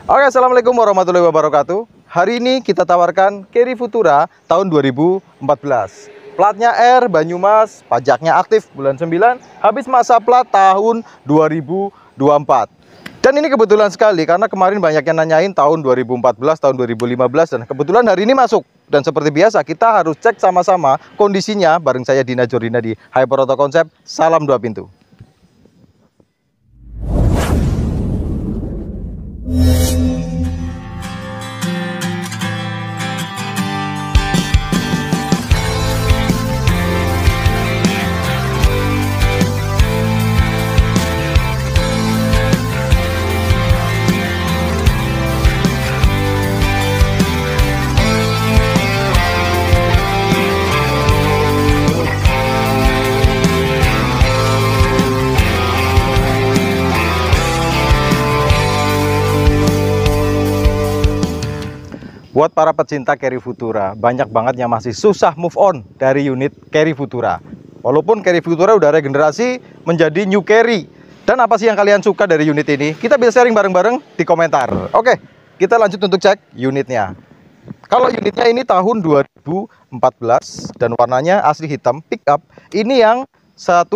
Oke, assalamualaikum warahmatullahi wabarakatuh. Hari ini kita tawarkan Carry Futura tahun 2014. Platnya R, Banyumas, pajaknya aktif bulan 9, habis masa plat tahun 2024. Dan ini kebetulan sekali karena kemarin banyak yang nanyain tahun 2014, tahun 2015, dan kebetulan hari ini masuk. Dan seperti biasa kita harus cek sama-sama kondisinya bareng saya Dina Jordina di Hyper Auto Concept. Salam 2 pintu. Buat para pecinta Carry Futura, banyak banget yang masih susah move on dari unit Carry Futura. Walaupun Carry Futura udah regenerasi menjadi New Carry. Dan apa sih yang kalian suka dari unit ini? Kita bisa sharing bareng-bareng di komentar. Oke, kita lanjut untuk cek unitnya. Kalau unitnya ini tahun 2014 dan warnanya asli hitam pickup. Ini yang 15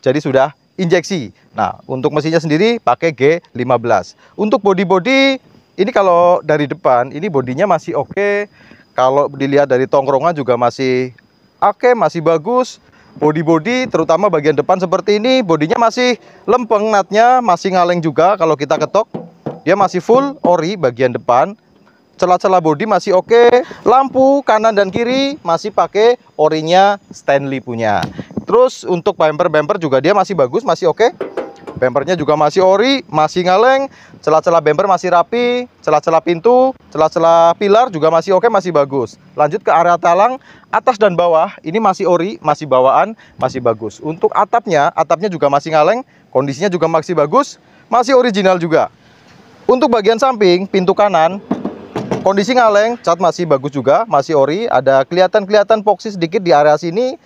jadi sudah injeksi. Nah, untuk mesinnya sendiri pakai G15. Untuk body-body ini kalau dari depan, ini bodinya masih oke. Kalau dilihat dari tongkrongan juga masih oke, masih bagus. Body-body terutama bagian depan seperti ini, bodinya masih lempeng, natnya masih ngaleng juga. Kalau kita ketok, dia masih full ori bagian depan. Celah-celah bodi masih oke. Lampu kanan dan kiri masih pakai orinya Stanley punya. Terus untuk bumper juga dia masih bagus, masih oke. Bumpernya juga masih ori, masih ngaleng. Celah-celah bumper masih rapi, celah-celah pintu, celah-celah pilar juga masih oke, masih bagus. Lanjut ke area talang, atas dan bawah ini masih ori, masih bawaan, masih bagus. Untuk atapnya juga masih ngaleng, kondisinya juga masih bagus, masih original juga. Untuk bagian samping, pintu kanan, kondisi ngaleng, cat masih bagus juga, masih ori. Ada kelihatan epoxy sedikit di area sini.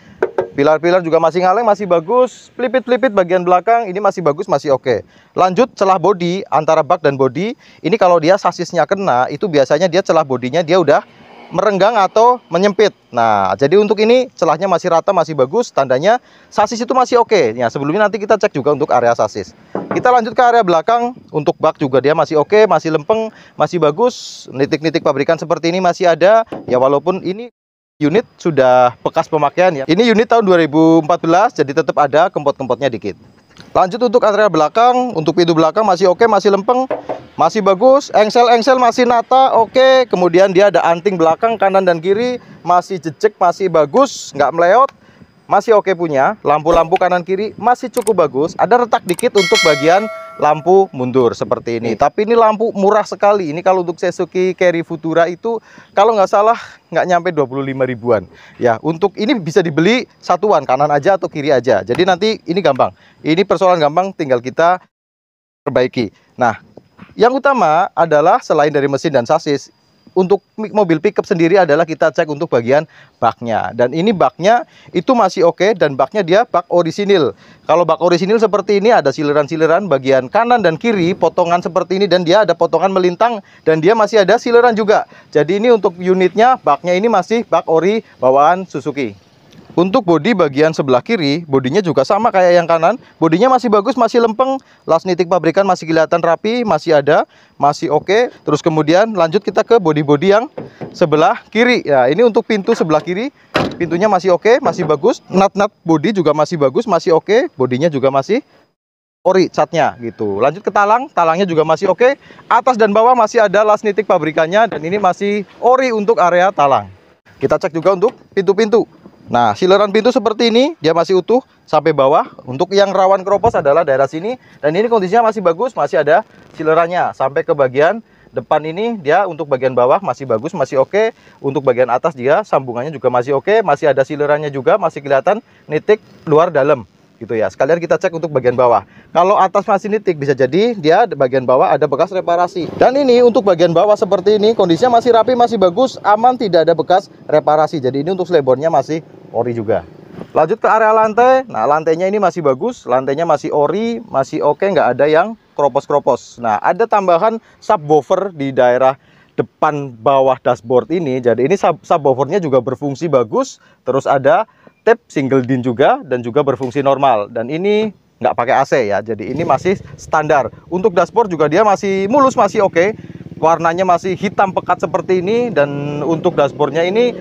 Pilar-pilar juga masih ngaleng, masih bagus. Pelipit-pelipit bagian belakang ini masih bagus, masih oke. Lanjut celah bodi antara bak dan bodi. Ini kalau dia sasisnya kena, itu biasanya dia celah bodinya dia udah merenggang atau menyempit. Nah, jadi untuk ini celahnya masih rata, masih bagus. Tandanya sasis itu masih oke. Ya, sebelumnya nanti kita cek juga untuk area sasis. Kita lanjut ke area belakang. Untuk bak juga dia masih oke, masih lempeng, masih bagus. Nitik-nitik pabrikan seperti ini masih ada. Ya, walaupun ini unit sudah bekas pemakaian ya. Ini unit tahun 2014, jadi tetap ada kempot-kempotnya dikit. Lanjut untuk area belakang, untuk pintu belakang masih oke, masih lempeng, masih bagus. Engsel-engsel masih nata, oke. Kemudian dia ada anting belakang kanan dan kiri, masih jejek, masih bagus, nggak meleot. Masih oke punya. Lampu-lampu kanan kiri masih cukup bagus. Ada retak dikit untuk bagian lampu mundur seperti ini. Tapi ini lampu murah sekali. Ini kalau untuk Suzuki Carry Futura itu kalau nggak salah nggak nyampe 25 ribuan. Ya, untuk ini bisa dibeli satuan, kanan aja atau kiri aja. Jadi nanti ini gampang. Ini persoalan gampang, tinggal kita perbaiki. Nah, yang utama adalah selain dari mesin dan sasis, untuk mobil pickup sendiri adalah kita cek untuk bagian baknya. Dan ini baknya itu masih oke, dan baknya dia bak orisinil. Kalau bak orisinil seperti ini ada sileran-sileran bagian kanan dan kiri, potongan seperti ini, dan dia ada potongan melintang, dan dia masih ada sileran juga. Jadi ini untuk unitnya, baknya ini masih bak ori bawaan Suzuki. Untuk bodi bagian sebelah kiri, bodinya juga sama kayak yang kanan. Bodinya masih bagus, masih lempeng. Las nitik pabrikan masih kelihatan rapi, masih ada, masih oke. Terus kemudian lanjut kita ke bodi-bodi yang sebelah kiri. Ya, ini untuk pintu sebelah kiri, pintunya masih oke, masih bagus. Nat-nat bodi juga masih bagus, masih oke. Bodinya juga masih ori catnya gitu. Lanjut ke talang, talangnya juga masih oke. Atas dan bawah masih ada las nitik pabrikannya, dan ini masih ori untuk area talang. Kita cek juga untuk pintu-pintu. Nah, sileran pintu seperti ini, dia masih utuh sampai bawah. Untuk yang rawan keropos adalah daerah sini. Dan ini kondisinya masih bagus, masih ada silerannya. Sampai ke bagian depan ini, dia untuk bagian bawah masih bagus, masih oke. Untuk bagian atas dia sambungannya juga masih oke. Masih ada silerannya juga, masih kelihatan nitik luar dalam. Gitu ya. Sekalian kita cek untuk bagian bawah. Kalau atas masih nitik, bisa jadi dia bagian bawah ada bekas reparasi. Dan ini untuk bagian bawah seperti ini, kondisinya masih rapi, masih bagus, aman, tidak ada bekas reparasi. Jadi ini untuk slebonnya masih ori juga. Lanjut ke area lantai. Nah, lantainya ini masih bagus, lantainya masih ori, masih oke, nggak ada yang kropos-kropos. Nah, ada tambahan subwoofer di daerah depan bawah dashboard ini. Jadi ini subwoofernya juga berfungsi bagus. Terus ada tape single din juga dan juga berfungsi normal. Dan ini nggak pakai AC ya. Jadi ini masih standar. Untuk dashboard juga dia masih mulus, masih oke. Warnanya masih hitam pekat seperti ini. Dan untuk dashboardnya ini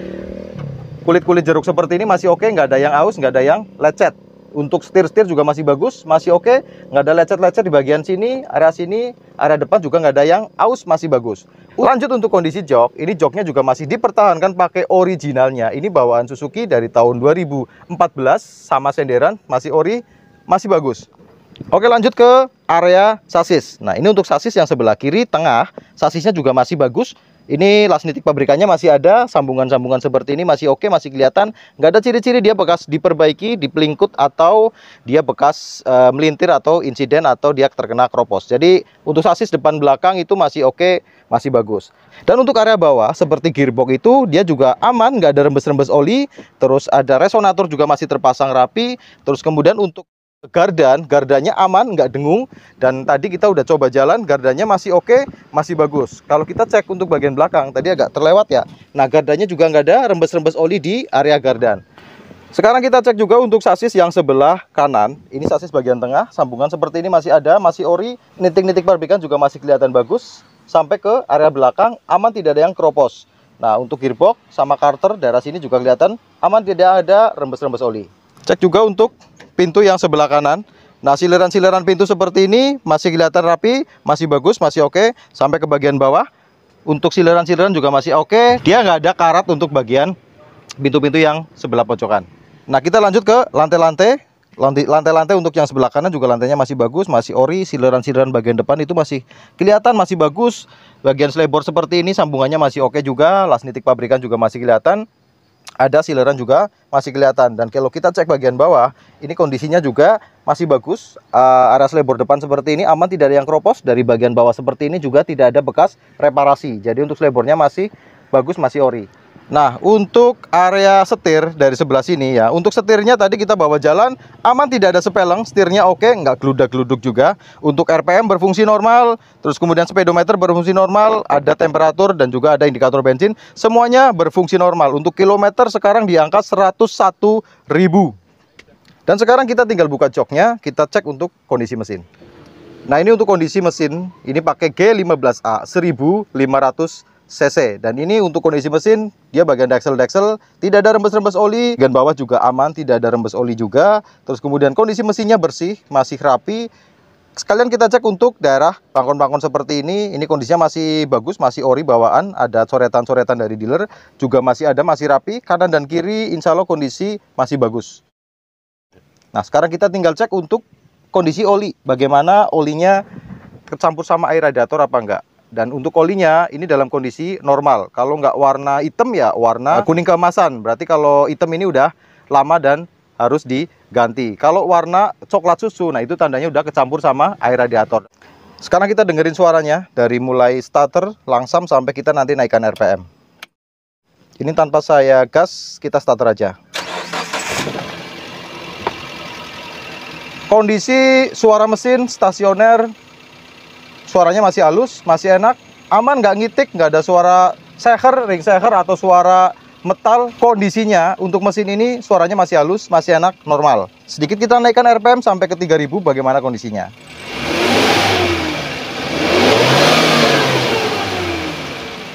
kulit-kulit jeruk seperti ini masih oke. Nggak ada yang aus, nggak ada yang lecet. Untuk setir-setir juga masih bagus, masih oke. Nggak ada lecet-lecet di bagian sini, area depan juga nggak ada yang aus, masih bagus. Lanjut untuk kondisi jok, ini joknya juga masih dipertahankan pakai originalnya. Ini bawaan Suzuki dari tahun 2014 sama senderan, masih ori, masih bagus. Oke, lanjut ke area sasis. Nah, ini untuk sasis yang sebelah kiri tengah, sasisnya juga masih bagus. Ini las nitik pabrikannya masih ada, sambungan-sambungan seperti ini masih oke, masih kelihatan. Nggak ada ciri-ciri dia bekas diperbaiki, dipelingkut, atau dia bekas melintir atau insiden atau dia terkena kropos. Jadi untuk sasis depan belakang itu masih oke, masih bagus. Dan untuk area bawah seperti gearbox itu dia juga aman, nggak ada rembes-rembes oli. Terus ada resonator juga masih terpasang rapi. Terus kemudian untuk gardanya aman, nggak dengung. Dan tadi kita udah coba jalan, gardanya masih oke, masih bagus. Kalau kita cek untuk bagian belakang, tadi agak terlewat ya. Nah, gardanya juga nggak ada rembes-rembes oli di area gardan. Sekarang kita cek juga untuk sasis yang sebelah kanan. Ini sasis bagian tengah, sambungan seperti ini masih ada, masih ori. Nitik-nitik pabrikan juga masih kelihatan bagus. Sampai ke area belakang, aman, tidak ada yang kropos. Nah, untuk gearbox sama karter, daerah sini juga kelihatan aman, tidak ada rembes-rembes oli. Cek juga untuk pintu yang sebelah kanan. Nah, sileran-sileran pintu seperti ini masih kelihatan rapi, masih bagus, masih oke. Sampai ke bagian bawah, untuk sileran-sileran juga masih oke. Dia nggak ada karat untuk bagian pintu-pintu yang sebelah pojokan. Nah, kita lanjut ke lantai-lantai. Lantai-lantai untuk yang sebelah kanan juga lantainya masih bagus, masih ori. Sileran-sileran bagian depan itu masih kelihatan, masih bagus. Bagian slabboard seperti ini sambungannya masih oke juga. Las nitik pabrikan juga masih kelihatan. Ada sileran juga masih kelihatan. Dan kalau kita cek bagian bawah, ini kondisinya juga masih bagus. Area slabboard depan seperti ini aman, tidak ada yang kropos. Dari bagian bawah seperti ini juga tidak ada bekas reparasi. Jadi untuk slabboardnya masih bagus, masih ori. Nah, untuk area setir dari sebelah sini ya, untuk setirnya tadi kita bawa jalan aman, tidak ada sepeleng, setirnya oke, nggak geludak-geluduk juga. Untuk RPM berfungsi normal, terus kemudian speedometer berfungsi normal, ada temperatur dan juga ada indikator bensin, semuanya berfungsi normal. Untuk kilometer sekarang di angka 101.000. Dan sekarang kita tinggal buka joknya, kita cek untuk kondisi mesin. Nah, ini untuk kondisi mesin, ini pakai G15A 1500 cc. Dan ini untuk kondisi mesin, dia bagian deksel tidak ada rembes-rembes oli. Bagian bawah juga aman, tidak ada rembes oli juga. Terus kemudian kondisi mesinnya bersih, masih rapi. Sekalian kita cek untuk daerah bangkon-bangkon seperti ini kondisinya masih bagus, masih ori bawaan. Ada coretan-coretan dari dealer, juga masih ada, masih rapi. Kanan dan kiri insya Allah kondisi masih bagus. Nah, sekarang kita tinggal cek untuk kondisi oli. Bagaimana olinya kecampur sama air radiator apa enggak. Dan untuk olinya ini dalam kondisi normal. Kalau nggak warna hitam ya warna kuning keemasan. Berarti kalau hitam ini udah lama dan harus diganti. Kalau warna coklat susu, nah itu tandanya udah kecampur sama air radiator. Sekarang kita dengerin suaranya dari mulai starter langsam sampai kita nanti naikkan RPM. Ini tanpa saya gas, kita starter aja. Kondisi suara mesin stasioner, suaranya masih halus, masih enak, aman, nggak ngitik, nggak ada suara seher, ring seher atau suara metal. Kondisinya untuk mesin ini suaranya masih halus, masih enak, normal. Sedikit kita naikkan RPM sampai ke 3000, bagaimana kondisinya.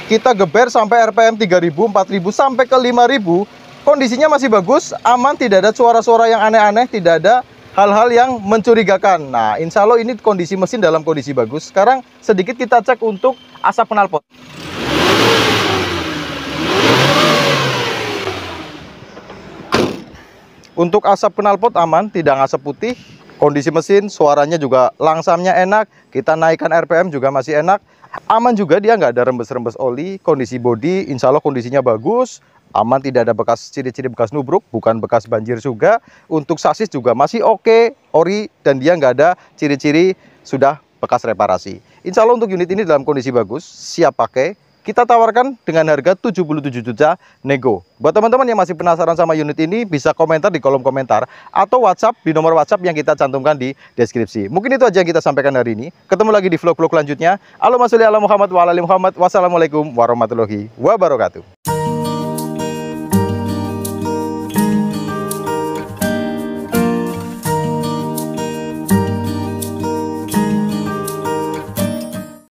Kita geber sampai RPM 3000, 4000 sampai ke 5000, kondisinya masih bagus, aman, tidak ada suara-suara yang aneh-aneh, tidak ada hal-hal yang mencurigakan. Nah, insya Allah ini kondisi mesin dalam kondisi bagus. Sekarang sedikit kita cek untuk asap knalpot. Untuk asap knalpot aman, tidak ngasap putih. Kondisi mesin, suaranya juga langsamnya enak. Kita naikkan RPM juga masih enak. Aman juga, dia nggak ada rembes-rembes oli. Kondisi bodi, insya Allah kondisinya bagus. Aman, tidak ada bekas ciri-ciri bekas nubruk, bukan bekas banjir juga. Untuk sasis juga masih oke, ori, dan dia nggak ada ciri-ciri sudah bekas reparasi. Insya Allah untuk unit ini dalam kondisi bagus, siap pakai, kita tawarkan dengan harga 77 juta nego. Buat teman-teman yang masih penasaran sama unit ini, bisa komentar di kolom komentar atau WhatsApp di nomor WhatsApp yang kita cantumkan di deskripsi. Mungkin itu aja yang kita sampaikan hari ini. Ketemu lagi di vlog-vlog selanjutnya. Allahumma sholli ala Muhammad wa ala ali Muhammad. Wassalamualaikum warahmatullahi wabarakatuh.